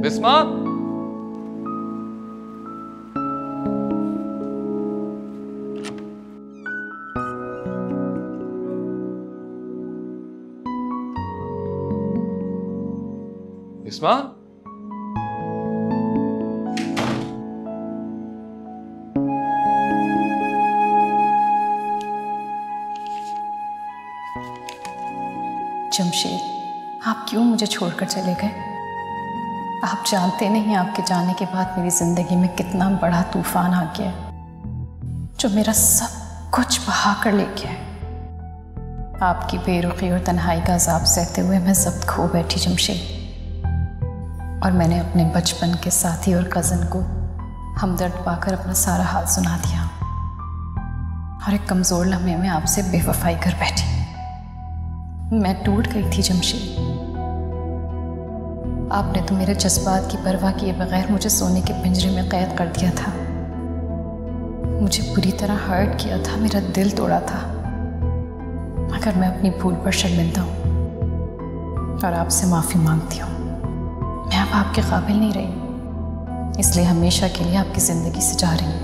बिस्मा, बिस्मा, जमशेद, आप क्यों मुझे छोड़कर चले गए? आप जानते नहीं आपके जाने के बाद मेरी जिंदगी में कितना बड़ा तूफान आ गया जो मेरा सब कुछ बहा कर ले गया है। आपकी बेरुखी और तन्हाई का अजाब सहते हुए मैं जब्त खो बैठी जमशेद, और मैंने अपने बचपन के साथी और कज़न को हमदर्द पाकर अपना सारा हाल सुना दिया, और एक कमज़ोर लम्हे में आपसे बेवफाई कर बैठी। मैं टूट गई थी जमशेद। आपने तो मेरे जज्बात की परवाह किए बगैर मुझे सोने के पिंजरे में कैद कर दिया था, मुझे बुरी तरह हर्ट किया था, मेरा दिल तोड़ा था। मगर मैं अपनी भूल पर शर्मिंदा हूँ और आपसे माफ़ी मांगती हूँ। मैं अब आपके काबिल नहीं रही, इसलिए हमेशा के लिए आपकी ज़िंदगी से जा रही हूँ।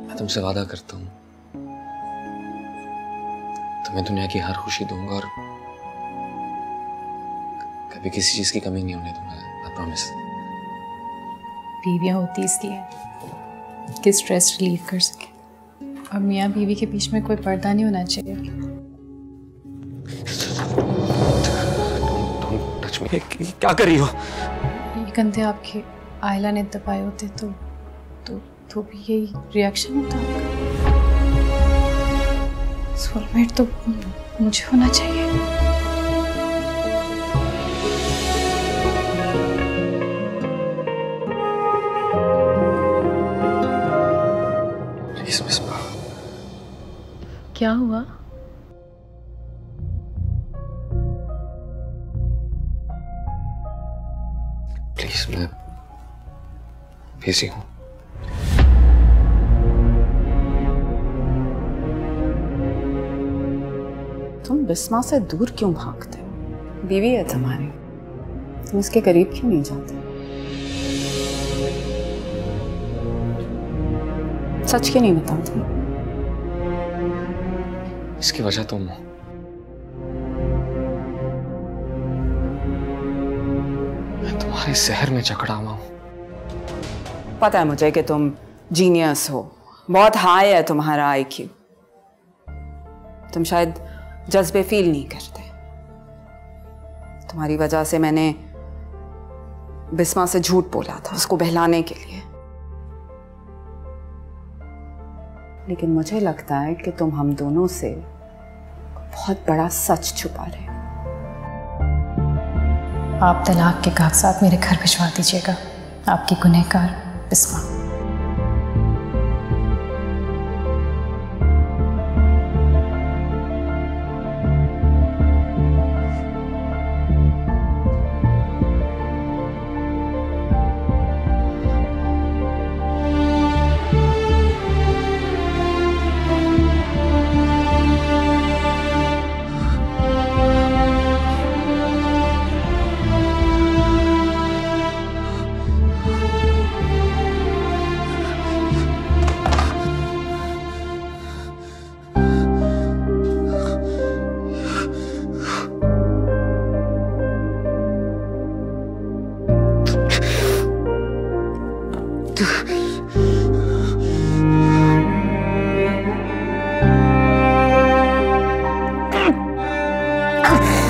मैं तुमसे वादा करता हूँ, तुम्हें दुनिया की हर खुशी दूंगा और कभी किसी चीज की कमी नहीं होने दूंगा। I promise. बीवियाँ होती इसलिए कि स्ट्रेस रिलीव कर सके, और मियाँ बीवी के बीच में कोई पर्दा नहीं होना चाहिए। Touch me. क्या कर रही हो? ये कंधे आपके आयला ने दबाए होते तो भी यही रिएक्शन होता आपका। सोलमेट तो मुझे होना चाहिए। प्लीज बिस्मा। क्या हुआ? प्लीज, मैं बिजी हूँ। तुम बिस्मा से दूर क्यों भागते हो? बीवी है तुम्हारी, तुम उसके करीब क्यों नहीं जाते? सच क्यों नहीं बताते? इसकी वजह तुम हो। मैं तुम्हारे शहर में जकड़ा हुआ हूँ। पता है मुझे कि तुम जीनियस हो, बहुत हाई है तुम्हारा आईक्यू। तुम शायद जज्बे फील नहीं करते। तुम्हारी वजह से मैंने बिस्मा से झूठ बोला था, उसको बहलाने के लिए। लेकिन मुझे लगता है कि तुम हम दोनों से बहुत बड़ा सच छुपा रहे हो। आप तलाक के कागजात मेरे घर भिजवा दीजिएगा। आपकी गुनहगार बिस्मा। Ah!